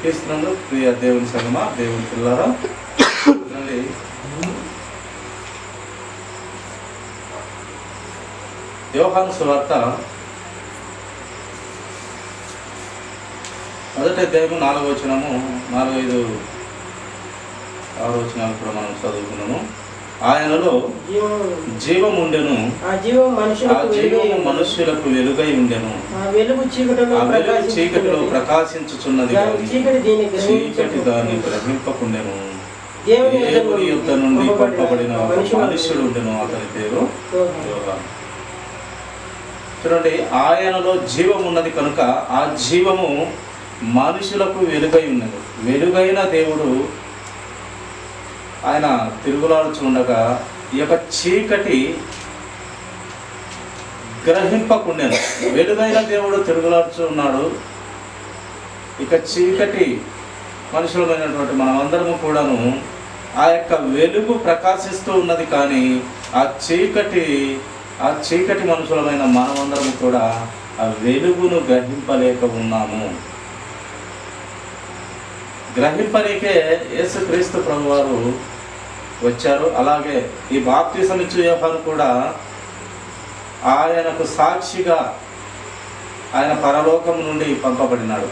క్రీస్తునందు ప్రియ దేవుని సంగమా, దేవుని పిల్లరా, యోహాను సువార్త మొదటి అధ్యాయము 4వ వచనము 4, 5, 6 వచనాలు కూడా మనం చదువుకున్నాము. ఆయనలో జీవం ఉండెను, ఆ జీవము మనుష్యులకు వెలుగై ఉండెను, ఆ వెలుగు చీకటిలో ప్రకాశించుచున్నది, చీకటి దాన్ని గ్రహింపకుండెను. దేవుని యొద్ద నుండి పంపబడిన మనుష్యుడు ఉండెను, అతని పేరు యోహాను. చూడండి, ఆయనలో జీవం ఉన్నది కనుక ఆ జీవము మనుషులకు వెలుగై ఉన్నది. వెలుగైన దేవుడు ఆయన తిరుగులాడుచుండగా ఈ యొక్క చీకటి గ్రహింపకుండెను. వెలుగైన దేవుడు తిరుగులాడుచు ఉన్నాడు. ఇక చీకటి మనుషులమైనటువంటి మనమందరము కూడాను ఆ యొక్క వెలుగు ప్రకాశిస్తూ ఉన్నది, కానీ ఆ చీకటి మనుషులమైన మనమందరము కూడా ఆ వెలుగును గ్రహింపలేక ఉన్నాము. గ్రహింపలేకే యేసుక్రీస్తు ప్రభువారు వచ్చారు. అలాగే ఈ బాప్తిసం ఇచ్చు యోహాను కూడా ఆయనకు సాక్షిగా ఆయన పరలోకం నుండి పంపబడినాడు.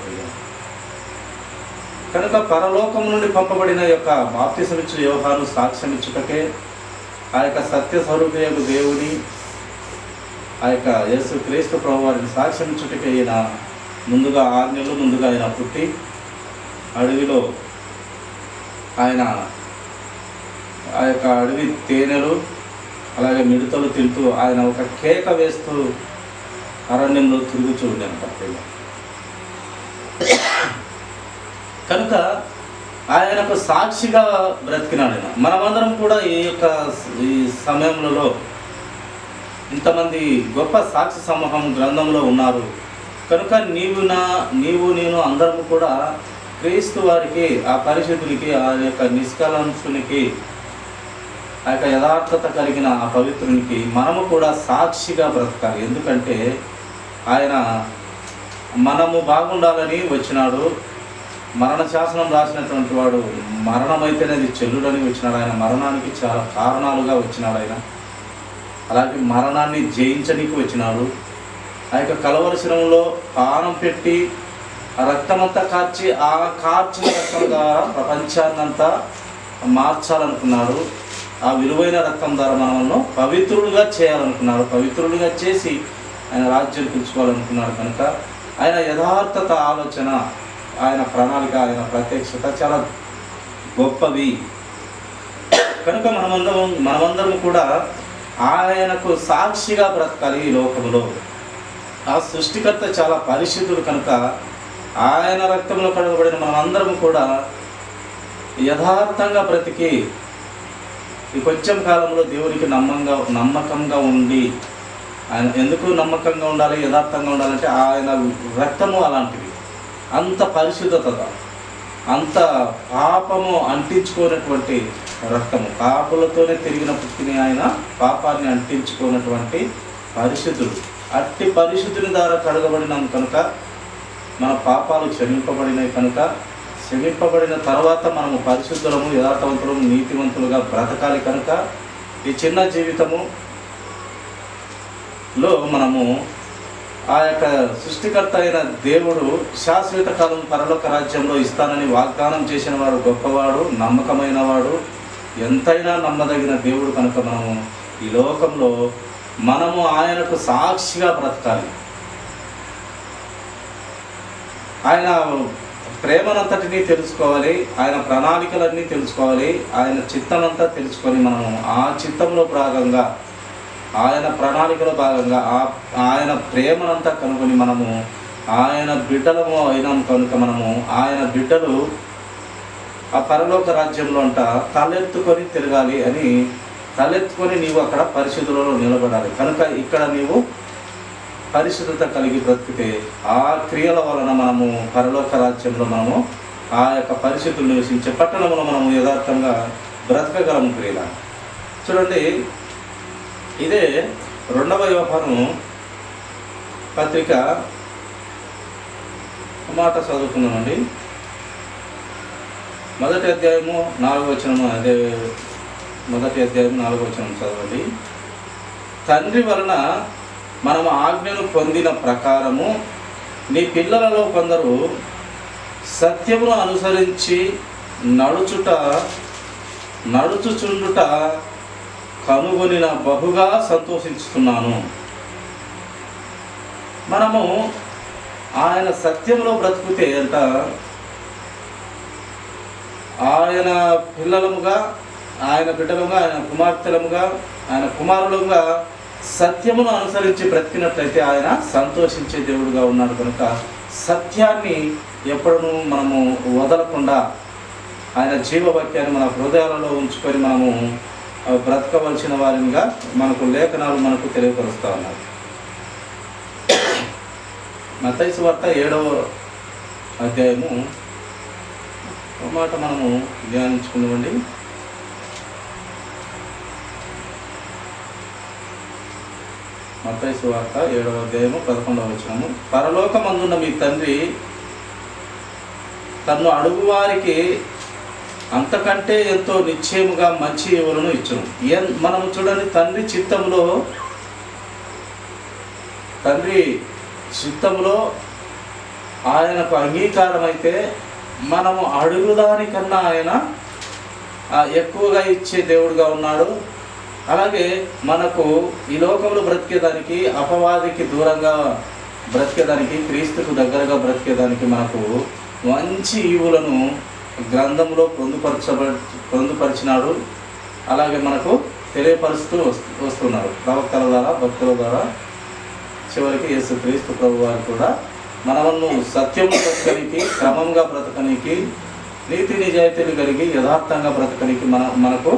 కనుక పరలోకం నుండి పంపబడిన యొక్క బాప్తిసం ఇచ్చు యోహాను సాక్ష్యం ఇచ్చుటకే ఆ యొక్క సత్య స్వరూపయకు దేవుని ఆ యొక్క యేసుక్రీస్తు ప్రభువారికి సాక్ష్యం ఇచ్చుటకే ఈయన ముందుగా 6 నెలలు ముందుగా ఆయన పుట్టి అడవిలో ఆయన ఆ యొక్క అడవి తేనెలు అలాగే మిడతలు తింటూ ఆయన ఒక కేక వేస్తూ అరణ్యంలో తిరుగుతూ ఉండాను పక్కగా. కనుక ఆయనకు సాక్షిగా బ్రతికినాడు ఆయన. మనమందరం కూడా ఈ సమయంలో ఇంతమంది గొప్ప సాక్షి సమూహం గ్రంథంలో ఉన్నారు. కనుక నీవు నేను అందరము కూడా క్రీస్తు వారికి, ఆ పరిశుద్ధునికి, ఆ యొక్క నిష్కలంకునికి, ఆ యొక్క యథార్థత కలిగిన ఆ పవిత్రునికి మనము కూడా సాక్షిగా బ్రతకాలి. ఎందుకంటే ఆయన మనము బాగుండాలని వచ్చినాడు. మరణ శాసనం రాసినటువంటి వాడు మరణమైతేనేది చెల్లుడని వచ్చినాడు. ఆయన మరణానికి చాలా కారణాలుగా వచ్చినాడు. ఆయన అలాగే మరణాన్ని జయించడానికి వచ్చినాడు. ఆ యొక్క కలవరశిరంలో పానం పెట్టి ఆ రక్తమంతా కార్చి, ఆ కార్చిన రక్తం ద్వారా ప్రపంచాన్నంతా మార్చాలనుకున్నాడు. ఆ విలువైన రక్తం ద్వారా మనల్ని పవిత్రులుగా చేయాలనుకున్నాడు. పవిత్రులుగా చేసి ఆయన రాజ్యం పిలుచుకోవాలనుకున్నాడు. కనుక ఆయన యథార్థత ఆలోచన, ఆయన ప్రణాళిక, ఆయన ప్రత్యక్షత చాలా గొప్పవి. కనుక మనమందరం కూడా ఆయనకు సాక్షిగా బ్రతకాలి ఈ లోకంలో. ఆ సృష్టికర్త చాలా పరిశుద్ధుడు కనుక ఆయన రక్తంలో కడగబడిన మనమందరం కూడా యథార్థంగా బ్రతికి ఈ కొంచెం కాలంలో దేవునికి నమ్మకంగా ఉండి, ఆయన ఎందుకు నమ్మకంగా ఉండాలి, యథార్థంగా ఉండాలంటే ఆయన రక్తము అలాంటిది. అంత పరిశుద్ధత, అంత పాపము అంటించుకోనటువంటి రక్తము. పాపులతోనే తిరిగిన పుట్టిన ఆయన పాపాన్ని అంటించుకున్నటువంటి పరిశుద్ధుడు. అట్టి పరిశుద్ధుని ద్వారా కడగబడినాం కనుక మన పాపాలు క్షమింపబడినాయి. కనుక క్షమింపబడిన తర్వాత మనము పరిశుద్ధులము, యథార్థవంతులము, నీతివంతులుగా బ్రతకాలి. కనుక ఈ చిన్న జీవితములో మనము ఆ యొక్క సృష్టికర్త అయిన దేవుడు శాశ్వత కాలం పరలోక రాజ్యంలో ఇస్తానని వాగ్దానం చేసిన వాడు గొప్పవాడు, నమ్మకమైన వాడు, ఎంతైనా నమ్మదగిన దేవుడు. కనుక మనము ఈ లోకంలో మనము ఆయనకు సాక్షిగా బ్రతకాలి. ఆయన ప్రేమనంతటినీ తెలుసుకోవాలి, ఆయన ప్రణాళికలన్నీ తెలుసుకోవాలి, ఆయన చిత్తమంతా తెలుసుకొని మనము ఆ చిత్తంలో భాగంగా, ఆయన ప్రణాళికలో భాగంగా ఆయన ప్రేమనంతా కనుగొని మనము ఆయన బిడ్డలము అయినాం. కనుక మనము ఆయన బిడ్డలు ఆ పరలోక రాజ్యంలో అంట తలెత్తుకొని తిరగాలి అని, తలెత్తుకొని నీవు అక్కడ పరిశుద్ధులలో నిలబడాలి. కనుక ఇక్కడ నీవు పరిశుద్ధత కలిగి బ్రతికితే ఆ క్రియల వలన మనము పరలోక రాజ్యంలో మనము ఆ యొక్క పరిశుద్ధులు నివసించే పట్టణంలో మనము యథార్థంగా బ్రతకగలము. క్రియల చూడండి, ఇదే 2వ యోహాను పత్రిక మాట చదువుకున్నామండి. మొదటి అధ్యాయము 4వ వచనము, అదే మొదటి అధ్యాయం 4వ వచనం చదవండి. తండ్రి వలన మనము ఆజ్ఞను పొందిన ప్రకారము నీ పిల్లలలో కొందరు సత్యమును అనుసరించి నడుచుచుండుట కనుగొనిన బహుగా సంతోషిస్తున్నాను. మనము ఆయన సత్యంలో బ్రతుకుతే అంట ఆయన పిల్లలముగా, ఆయన బిడ్డలుగా, ఆయన కుమార్తెలముగా, ఆయన కుమారులుగా సత్యమును అనుసరించి బ్రతికినట్లయితే ఆయన సంతోషించే దేవుడుగా ఉన్నాడు. కనుక సత్యాన్ని ఎప్పుడూ మనము వదలకుండా ఆయన జీవవాక్యాన్ని మన హృదయాలలో ఉంచుకొని మనము బ్రతకవలసిన వారిగా మనకు లేఖనాలు మనకు తెలియపరుస్తూ ఉన్నారు. మత్తయి సువార్త 7వ అధ్యాయము ఒక మాట మనము ధ్యానించుకుందామండి. మత్తయి సువార్త 7వ అధ్యాయము 11వ వచనము. పరలోకమందున్న మీ తండ్రి తన్ను అడుగువారికి అంతకంటే ఎంతో నిశ్చయముగా మంచి ఈవులను ఇచ్చును. మనము చూడండి, తండ్రి చిత్తములో ఆయనకు అంగీకారం అయితే మనము అడుగుదానికన్నా ఆయన ఎక్కువగా ఇచ్చే దేవుడుగా ఉన్నాడు. అలాగే మనకు ఈ లోకంలో బ్రతికేదానికి, అపవాదికి దూరంగా బ్రతికేదానికి, క్రీస్తుకు దగ్గరగా బ్రతికేదానికి మనకు మంచి ఈవులను గ్రంథంలో పొందుపరిచినాడు. అలాగే మనకు తెలియపరుస్తూ వస్తున్నారు ప్రవక్తల ద్వారా, భక్తుల ద్వారా. చివరికి యేసు క్రీస్తు ప్రభు వారు కూడా మనము సత్యము బ్రతకనికి, క్రమంగా బ్రతకనికి, నీతి నిజాయితీలు కలిగి యథార్థంగా బ్రతకనికి మనకు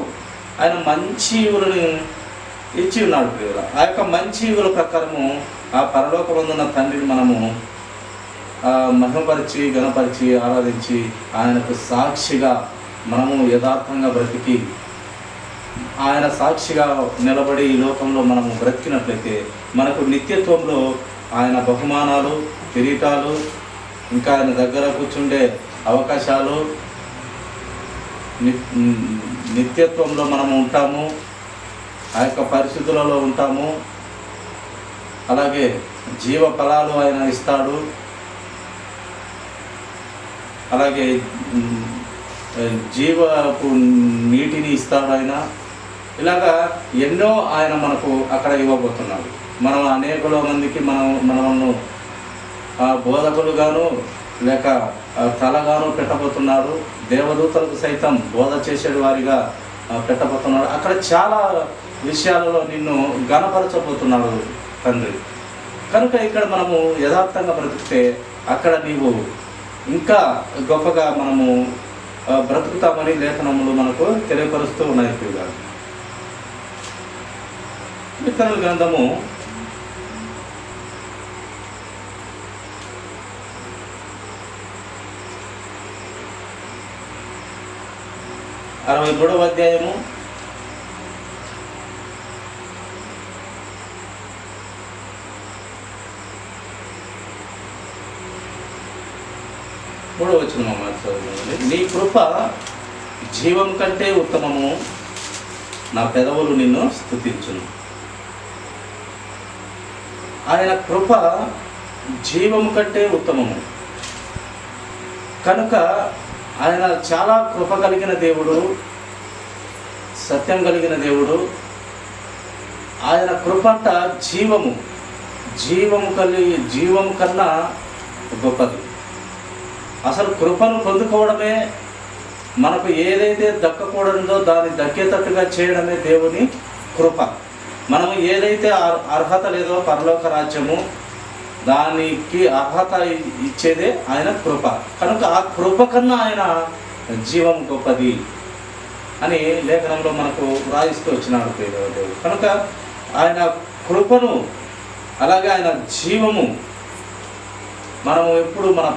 ఆయన మంచి ఈవులను ఇచ్చి ఉన్నాడు. ప్రియుల ఆ యొక్క మంచి ఈవుల ప్రకారము ఆ పరలోకమందున్న తండ్రిని మనము మహిమపరిచి, గణపరిచి, ఆరాధించి ఆయనకు సాక్షిగా మనము యథార్థంగా బ్రతికి ఆయన సాక్షిగా నిలబడి ఈ లోకంలో మనము బ్రతికినట్లయితే మనకు నిత్యత్వంలో ఆయన బహుమానాలు, కిరీటాలు, ఇంకా ఆయన దగ్గర కూర్చుండే అవకాశాలు, నిత్యత్వంలో మనము ఉంటాము, ఆ యొక్క పరిస్థితులలో ఉంటాము. అలాగే జీవ ఫలాలు ఆయన ఇస్తాడు. అలాగే జీవపు నీటిని ఇస్తాడు ఆయన. ఇలాగా ఎన్నో ఆయన మనకు అక్కడ ఇవ్వబోతున్నాడు. మనం అనేకుల మందికి మనము బోధకులుగాను లేక తలగాను పెట్టబోతున్నాడు. దేవదూతలకు సైతం బోధ చేసే వారిగా పెట్టబోతున్నాడు. అక్కడ చాలా విషయాలలో నిన్ను గణపరచబోతున్నాడు తండ్రి. కనుక ఇక్కడ మనము యథార్థంగా బ్రతికితే అక్కడ నీవు ఇంకా గొప్పగా మనము బ్రతుకుతామని లేఖనములు మనకు తెలియపరుస్తూ ఉన్నాయి. కీర్తనల గ్రంథము 63వ అధ్యాయము 3వ వచనం చదువుకోండి. నీ కృప జీవం కంటే ఉత్తమము, నా పెదవులు నిన్ను స్తుతించును. ఆయన కృప జీవము కంటే ఉత్తమము. కనుక ఆయన చాలా కృప కలిగిన దేవుడు, సత్యం కలిగిన దేవుడు. ఆయన కృపంట జీవము కన్నా గొప్పది. అసలు కృపను పొందుకోవడమే, మనకు ఏదైతే దక్కకూడదో దాన్ని దక్కేటట్టుగా చేయడమే దేవుని కృప. మనము ఏదైతే అర్హత లేదో పరలోక రాజ్యము, దానికి అర్హత ఇచ్చేదే ఆయన కృప. కనుక ఆ కృప కన్నా ఆయన జీవం గొప్పది అని లేఖనంలో మనకు రాయిస్తూ వచ్చినాడు దేవుడు. కనుక ఆయన కృపను, అలాగే ఆయన జీవము మనము ఎప్పుడు మన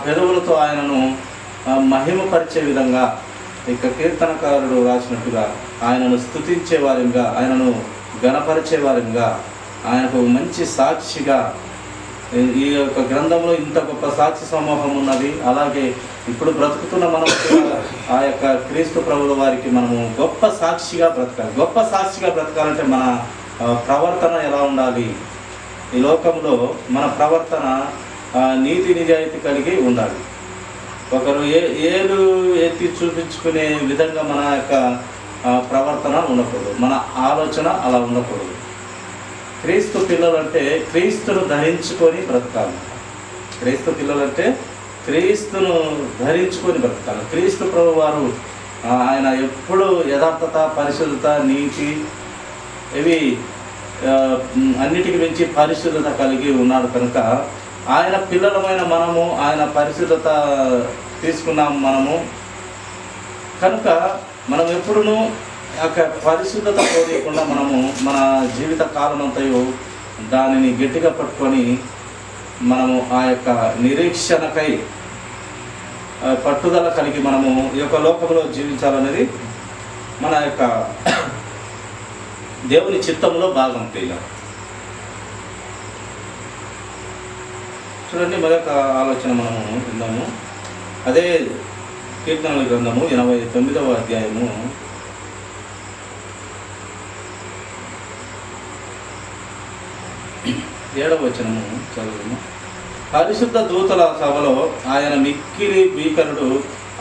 పెదవులతో ఆయనను మహిమపరిచే విధంగా, ఇక కీర్తనకారుడు రాసినట్టుగా ఆయనను స్తుతించే వారిగా, ఆయనను గణపరిచే వారిగా, ఆయనకు మంచి సాక్షిగా ఈ యొక్క గ్రంథంలో ఇంత గొప్ప సాక్షి సమూహం ఉన్నది. అలాగే ఇప్పుడు బ్రతుకుతున్న మనం ఆ యొక్క క్రీస్తు ప్రభుల వారికి మనము గొప్ప సాక్షిగా బ్రతకాలి. గొప్ప సాక్షిగా బ్రతకాలంటే మన ప్రవర్తన ఎలా ఉండాలి? ఈ లోకంలో మన ప్రవర్తన నీతి నిజాయితీ కలిగి ఉండాలి. ఒకరు ఏలు ఎత్తి చూపించుకునే విధంగా మన యొక్క ప్రవర్తన ఉండకూడదు, మన ఆలోచన అలా ఉండకూడదు. క్రీస్తు పిల్లలంటే క్రీస్తును ధరించుకొని బ్రతకాలి. క్రీస్తు పిల్లలంటే క్రీస్తును ధరించుకొని బ్రతకాలి. క్రీస్తు ప్రభు వారు ఆయన ఎప్పుడు యథార్థత, పరిశుద్ధత, నీతి ఇవి అన్నిటికి మించి పరిశుద్ధత కలిగి ఉన్నాడు. కనుక ఆయన పిల్లలమైన మనము ఆయన పరిశుద్ధత తీసుకున్నాం మనము. కనుక మనం ఎప్పుడునూ పరిశుద్ధత కోరకుండా మనము మన జీవిత కాలమంతయు దానిని గట్టిగా పట్టుకొని మనము ఆ యొక్క నిరీక్షణకై పట్టుదల కలిగి మనము ఈ యొక్క లోకంలో జీవించాలనేది మన యొక్క దేవుని చిత్తంలో భాగం. ఇలా చూడండి, మరొక ఆలోచన మనము విన్నాము. అదే కీర్తనల గ్రంథము 89వ అధ్యాయము 7వ వచనము చదువుము. పరిశుద్ధ దూతల సభలో ఆయన మిక్కిలి భీకరుడు,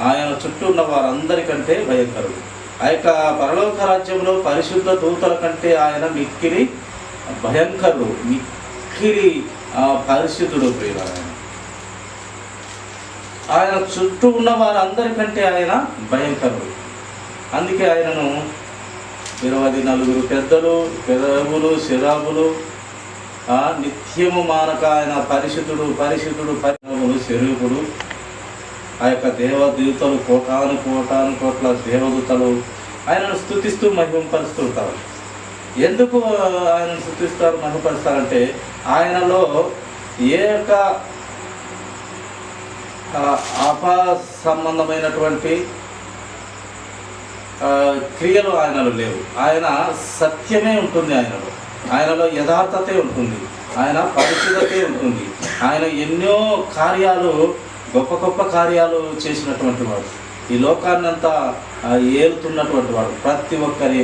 ఆయన చుట్టూ ఉన్న వారందరికంటే భయంకరుడు. ఆ యొక్క పరలోక రాజ్యంలో పరిశుద్ధ దూతల కంటే ఆయన మిక్కిలి భయంకరుడు, మిక్కిలి పరిశుద్ధుడు. ఆయన చుట్టూ ఉన్న వారందరికంటే ఆయన భయంకరుడు. అందుకే ఆయనను 24 పెద్దలు, పెదవులు, శరాబులు నిత్యము మానక ఆయన పరిశుద్ధుడు, పరిశుద్ధుడు, పరిణములు, శరూపుడు. ఆ యొక్క దేవదూతలు కోటాను కోట్ల దేవదూతలు ఆయనను స్తుతిస్తూ మహిమపరుస్తుంటారు. ఎందుకు ఆయనను స్తుతిస్తారు, మహిమపరుస్తారంటే ఆయనలో ఏ యొక్క సంబంధమైనటువంటి క్రియలు ఆయనలో లేవు. ఆయన సత్యమే ఉంటుంది, ఆయనలో యథార్థతే ఉంటుంది, ఆయన పరిశుద్ధతే ఉంటుంది. ఆయన ఎన్నో కార్యాలు, గొప్ప గొప్ప కార్యాలు చేసినటువంటి వాడు, ఈ లోకాన్నంతా ఏలుతున్నటువంటి వాడు. ప్రతి ఒక్కరి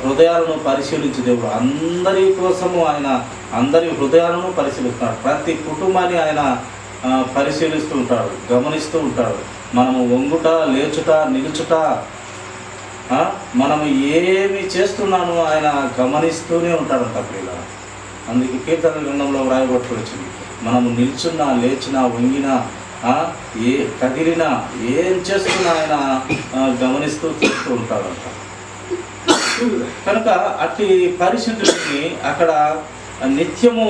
హృదయాలను పరిశీలించే దేవుడు. అందరి కోసము ఆయన అందరి హృదయాలను పరిశీలిస్తున్నాడు. ప్రతి కుటుంబాన్ని ఆయన పరిశీలిస్తూ ఉంటాడు, గమనిస్తూ ఉంటాడు. మనము వంగుట, లేచుట, నిలుచుట, మనము ఏమి చేస్తున్నాము ఆయన గమనిస్తూనే ఉంటాడంట ప్రియుల. అందుకే కీర్తన గ్రంథంలో వ్రాయబడుతూ వచ్చింది, మనము నిల్చున్నా, లేచినా, వంగినా, ఏ కదిలినా, ఏం చేస్తున్నా ఆయన గమనిస్తూ చూస్తూ ఉంటాడంట. కనుక అట్టి పరిశుద్ధుడిని అక్కడ నిత్యము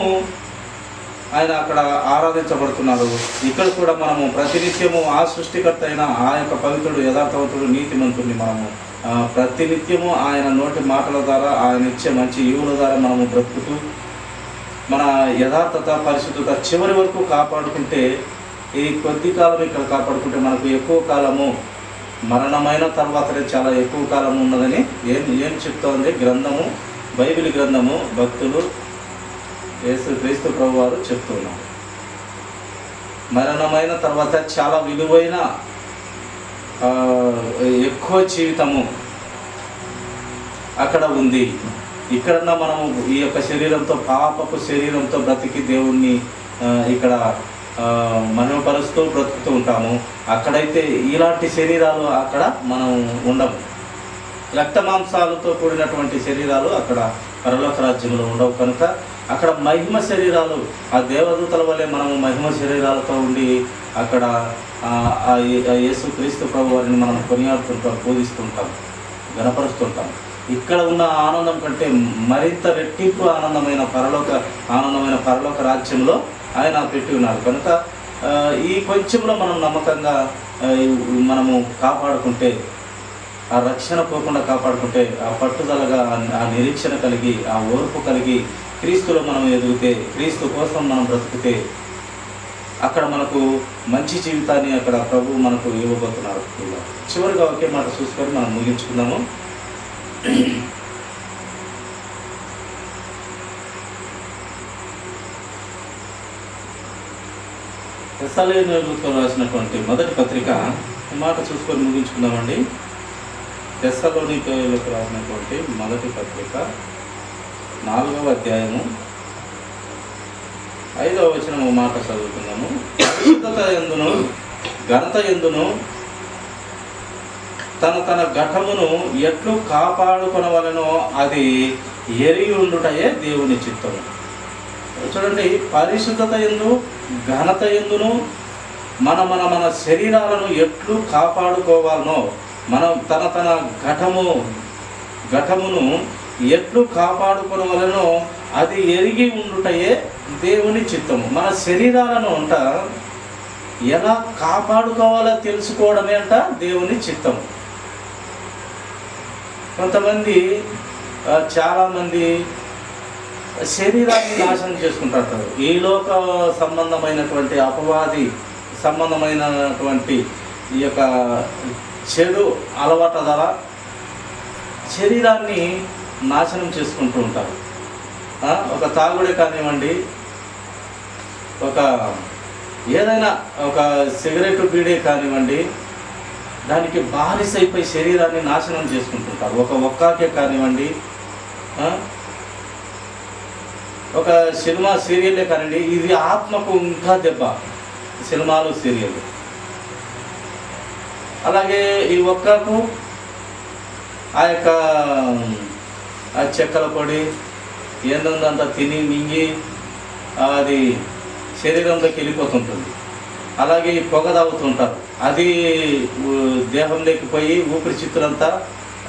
ఆయన అక్కడ ఆరాధించబడుతున్నారు. ఇక్కడ కూడా మనము ప్రతినిత్యము ఆ సృష్టికర్త అయిన ఆ యొక్క పవిత్రుడు, యథార్థవంతుడు, నీతిమంతుడిని మనము ప్రతినిత్యము ఆయన నోటి మాటల ద్వారా, ఆయన ఇచ్చే మంచి ఈవుల ద్వారా మనము బ్రతుకుతూ మన యథార్థత, పరిశుద్ధత చివరి వరకు కాపాడుకుంటే, ఈ కొద్ది కాలం ఇక్కడ కాపాడుకుంటే మనకు ఎక్కువ కాలము, మరణమైన తర్వాతనే చాలా ఎక్కువ కాలం ఉన్నదని ఏం చెప్తోంది గ్రంథము, బైబిల్ గ్రంథము, భక్తులు, క్రీస్తు ప్రభు వారు చెప్తున్నారు. మరణమైన తర్వాత చాలా విలువైన ఎక్కువ జీవితము అక్కడ ఉంది. ఇక్కడన్నా మనము ఈ యొక్క శరీరంతో, పాపపు శరీరంతో బ్రతికి దేవుణ్ణి ఇక్కడ మహిమపరుస్తూ బ్రతుకుతూ ఉంటాము. అక్కడైతే ఇలాంటి శరీరాలు అక్కడ మనం ఉండము. రక్త మాంసాలతో కూడినటువంటి శరీరాలు అక్కడ పరలోక రాజ్యంలో ఉండవు. కనుక అక్కడ మహిమ శరీరాలు, ఆ దేవదూతల వల్లే మనము మహిమ శరీరాలతో ఉండి అక్కడ యేసు క్రీస్తు ప్రభు వారిని మనం కొనియాడుతుంటాం, పూజిస్తుంటాం, గణపరుస్తుంటాం. ఇక్కడ ఉన్న ఆనందం కంటే మరింత రెట్టింపు ఆనందమైన పరలోక రాజ్యంలో ఆయన పెట్టి ఉన్నారు. కనుక ఈ కొంచెంలో మనం నమ్మకంగా మనము కాపాడుకుంటే, ఆ రక్షణ పోకుండా కాపాడుకుంటే, ఆ పట్టుదలగా, ఆ నిరీక్షణ కలిగి, ఆ ఓర్పు కలిగి క్రీస్తులో మనం ఎదిగితే, క్రీస్తు కోసం మనం బ్రతికితే, అక్కడ మనకు మంచి జీవితాన్ని అక్కడ ప్రభు మనకు ఇవ్వబోతున్నారు. చివరిగా ఒకే మాట చూసుకొని మనం ముగించుకుందాము. తెస్సలోనికీయులకు రాసినటువంటి మొదటి పత్రిక, ఈ మాట చూసుకొని ముగించుకుందామండి. తెస్సలోనికీయులకు రాసినటువంటి మొదటి పత్రిక 4వ అధ్యాయము 5వ వచనం మాట చదువుతున్నాము. పరిశుద్ధత యందును ఘనత యందును తన ఘటమును ఎట్లు కాపాడుకొనవలెనో అది ఎరిగి ఉండుటయే దేవుని చిత్తము. చూడండి, పరిశుద్ధత యందు ఘనత యందును మన శరీరాలను ఎట్లు కాపాడుకోవాలనో, మనం తన ఘటమును ఎట్లు కాపాడుకోవాలనో అది ఎరిగి ఉండుటయే దేవుని చిత్తము. మన శరీరాలను అంట ఎలా కాపాడుకోవాలో తెలుసుకోవడమే అంట దేవుని చిత్తము. కొంతమంది చాలామంది శరీరాన్ని నాశనం చేసుకుంటారు. ఈ లోక సంబంధమైనటువంటి అపవాది సంబంధమైనటువంటి ఈ యొక్క చెడు అలవాట్ల ద్వారా శరీరాన్ని నాశనం చేసుకుంటూ ఉంటారు. ఒక తాగుడే కానివ్వండి, ఏదైనా ఒక సిగరెట్ బీడే కానివ్వండి, దానికి బానిసైపోయి శరీరాన్ని నాశనం చేసుకుంటుంటారు. ఒక ఒక్కాకే కానివ్వండి, ఒక సినిమా సీరియల్లే కానివ్వండి, ఇది ఆత్మకు ఇంకా దెబ్బ, సినిమాలు సీరియల్. అలాగే ఈ ఒక్కకు ఆ యొక్క చెక్కల పొడి ఏందంతా తిని మింగి అది శరీరంలోకి వెళ్ళిపోతుంటుంది. అలాగే ఈ పొగ తాగుతుంటారు, అది దేహంలోకి పోయి ఊపిరితిత్తులంతా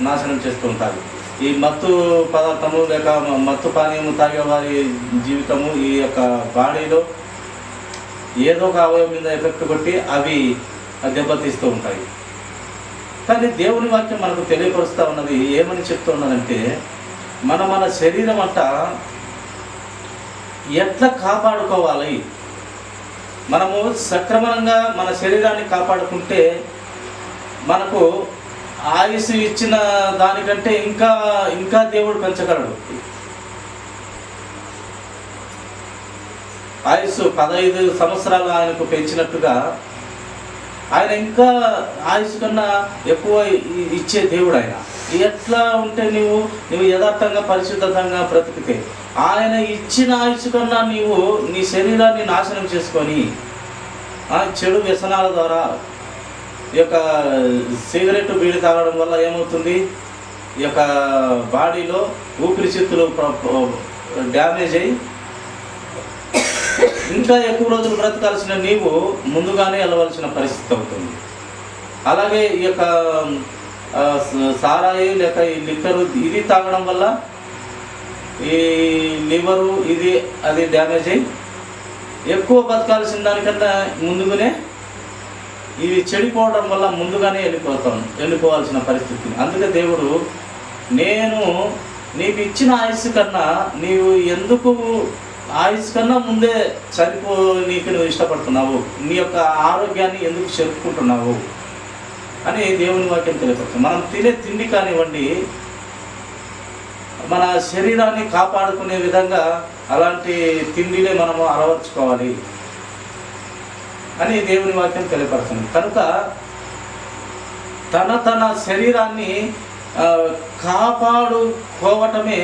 నాశనం చేస్తూ ఉంటారు. ఈ మత్తు పదార్థము లేక మత్తు పానీయము తాగే వారి జీవితము ఈ యొక్క బాడీలో ఏదో ఒక అవయవం మీద ఎఫెక్ట్ కొట్టి అవి దెబ్బతీస్తూ ఉంటాయి. కానీ దేవుని వాక్యం మనకు తెలియపరుస్తూ ఉన్నది, ఏమని చెప్తూ ఉన్నదంటే, మన శరీరం అంట ఎట్లా కాపాడుకోవాలి. మనము సక్రమంగా మన శరీరాన్ని కాపాడుకుంటే మనకు ఆయుసు ఇచ్చిన దానికంటే ఇంకా దేవుడు పెంచగలడు. ఆయుసు 15 సంవత్సరాలు ఆయనకు పెంచినట్టుగా ఆయన ఇంకా ఆయుసు కన్నా ఎక్కువ ఇచ్చే దేవుడు ఆయన. ఎట్లా ఉంటే నువ్వు యథార్థంగా పరిశుద్ధంగా బ్రతికితే ఆయన ఇచ్చిన ఆయుసు కన్నా నీ శరీరాన్ని నాశనం చేసుకొని చెడు వ్యసనాల ద్వారా ఈ యొక్క సిగరెట్ బీడి తాగడం వల్ల ఏమవుతుంది, ఈ యొక్క బాడీలో ఊపిరితిత్తులు డ్యామేజ్ అయ్యి ఇంకా ఎక్కువ రోజులు బ్రతకాల్సిన నీవు ముందుగానే వెళ్ళవలసిన పరిస్థితి అవుతుంది. అలాగే ఈ యొక్క సారాయి లేక ఈ లిక్కరు ఇది తాగడం వల్ల ఈ లివరు అది డ్యామేజ్ అయ్యి ఎక్కువ బతకాల్సిన దానికన్నా ముందుగానే ఇవి చెడిపోవడం వల్ల ముందుగానే వెళ్ళిపోవాల్సిన పరిస్థితి. అందుకే దేవుడు, నేను నీకు ఇచ్చిన ఆయుస్సు కన్నా నీవు ఎందుకు ఆయుష్ కన్నా ముందే నీకు నువ్వు ఇష్టపడుతున్నావు, నీ యొక్క ఆరోగ్యాన్ని ఎందుకు చెరుపుకుంటున్నావు అని దేవుని వాక్యం తెలియపడుతుంది. మనం తినే తిండి కానివ్వండి, మన శరీరాన్ని కాపాడుకునే విధంగా అలాంటి తిండినే మనము అలవర్చుకోవాలి అని దేవుని వాక్యం తెలియపడుతుంది. కనుక తన శరీరాన్ని కాపాడుకోవటమే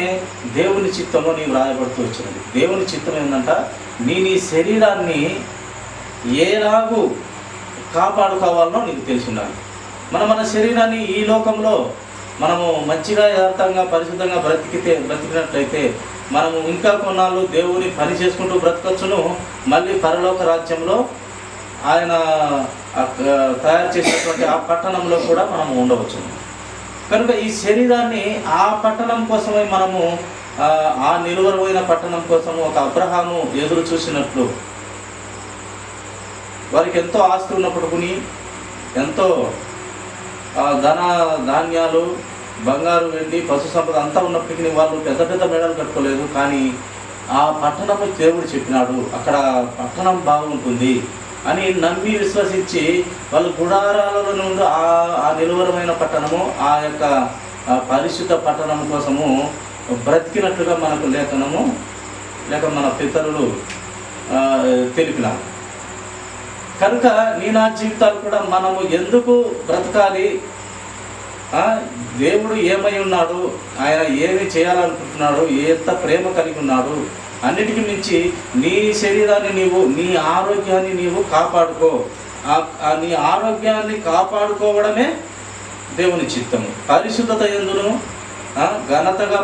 దేవుని చిత్తము నీవు రాయబడుతూ వచ్చినది. దేవుని చిత్తం ఏంటంట, నీ శరీరాన్ని ఏలాగూ కాపాడుకోవాలనో నీకు తెలిసి ఉండాలి. మన శరీరాన్ని ఈ లోకంలో మనము మంచిగా యథార్థంగా పరిశుద్ధంగా బ్రతికినట్లయితే మనము ఇంకా కొన్నాళ్ళు దేవుని పని చేసుకుంటూ బ్రతకచ్చును. మళ్ళీ పరలోక రాజ్యంలో ఆయన తయారు చేసినటువంటి ఆ పట్టణంలో కూడా మనము ఉండవచ్చు. కనుక ఈ శరీరాన్ని ఆ పట్టణం కోసమై మనము ఆ నిలువరమైన పట్టణం కోసము ఒక అబ్రహాము ఎదురు చూసినట్లు, వారికి ఎంతో ఆస్తి ఉన్నప్పటికీ, ఎంతో ధాన్యాలు బంగారు వెండి పశు సంపద అంతా ఉన్నప్పటికీ వాళ్ళు పెద్ద పెద్ద మేడలు కట్టుకోలేదు. కానీ ఆ పట్టణము దేవుడు చెప్పినాడు, అక్కడ పట్టణం బాగుంటుంది అని నమ్మి విశ్వసించి వాళ్ళు గుడారాలలో నుండి ఆ నిలువరమైన పట్టణము, ఆ యొక్క పరిశుద్ధ పట్టణం కోసము బ్రతికినట్లుగా మనకు లేక మన పితరులు తెలిపినారు. కనుక నీ నా జీవితాలు కూడా మనము ఎందుకు బ్రతకాలి, దేవుడు ఏమై ఉన్నాడు, ఆయన ఏమి చేయాలనుకుంటున్నాడు, ఎంత ప్రేమ కలిగి ఉన్నాడు, అన్నిటికీ మించి నీ శరీరాన్ని నీవు, నీ ఆరోగ్యాన్ని నీవు కాపాడుకో. నీ ఆరోగ్యాన్ని కాపాడుకోవడమే దేవుని చిత్తము. పరిశుద్ధత యందును ఘనతగా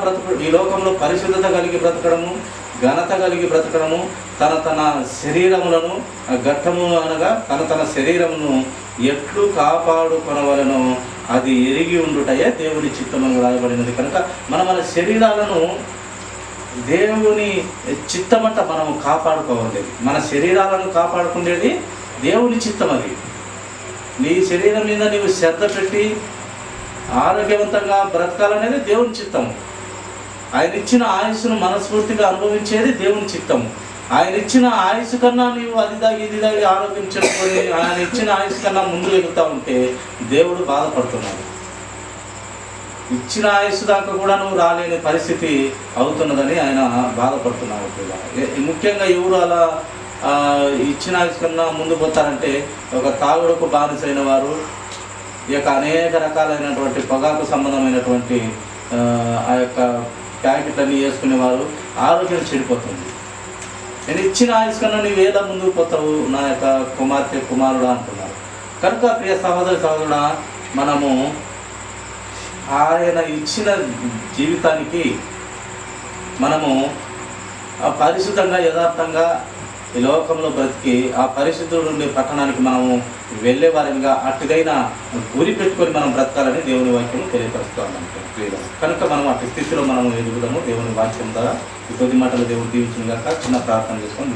ఈ లోకంలో పరిశుద్ధత కలిగి బ్రతకడము, ఘనత కలిగి బ్రతకడము, తన శరీరములను ఘట్టము అనగా తన శరీరమును ఎట్లు కాపాడుకొనవలెనో అది ఎరిగి ఉండుటయే దేవుని చిత్తమని రాయబడినది. కనుక మన శరీరాలను దేవుని చిత్తమంట మనము కాపాడుకోవాలి. మన శరీరాలను కాపాడుకునేది దేవుని చిత్తం. అది నీ శరీరం మీద నీవు శ్రద్ధ పెట్టి ఆరోగ్యవంతంగా బ్రతకాలనేది దేవుని చిత్తము. ఆయన ఇచ్చిన ఆయుస్సును మనస్ఫూర్తిగా అనుభవించేది దేవుని చిత్తము. ఆయన ఇచ్చిన ఆయుస్సు కన్నా నీవు అది దాగి ఇది దాగి ఆరోగ్యం చెప్పుకొని ఆయన ఇచ్చిన ఆయుస్సు కన్నా ముందు ఎగుతా ఉంటే దేవుడు బాధపడుతున్నాడు. ఇచ్చిన ఆయుస్సు దాకా కూడా నువ్వు రాలేని పరిస్థితి అవుతున్నదని ఆయన బాధపడుతున్నాడు. ముఖ్యంగా ఎవరు అలా ఇచ్చిన ఆయుస్సు కన్నా ముందు పోతారంటే ఒక తాగుడుకు బానిసైన వారు, ఈ యొక్క అనేక రకాలైనటువంటి పొగాకు సంబంధమైనటువంటి ఆ యొక్క ప్యాకెట్లన్నీ వేసుకునేవారు ఆరోగ్యం చెడిపోతుంది. నేను ఇచ్చిన ఆయుష్ కన్నా నువ్వు ఏదో ముందుకు పోతావు నా యొక్క కుమార్తె కుమారుడు అంటున్నారు. కనుక ప్రియ సహోదరుడా, మనము ఆయన ఇచ్చిన జీవితానికి మనము పరిశుద్ధంగా యథార్థంగా ఈ లోకంలో బ్రతికి ఆ పరిశుద్ధుడు ఉండే పట్టణానికి మనము వెళ్ళే వారిగా అటుదైన గురి పెట్టుకొని మనం బ్రతకాలని దేవుని వాక్యం తెలియపరుస్తామంటే. కనుక మనం అటు స్థితిలో మనం ఎదుగుదాము. దేవుని వాక్యం ద్వారా ఈ కొద్ది మాటలు దేవుడు దీవించిన గాక చిన్న ప్రార్థన చేసుకొని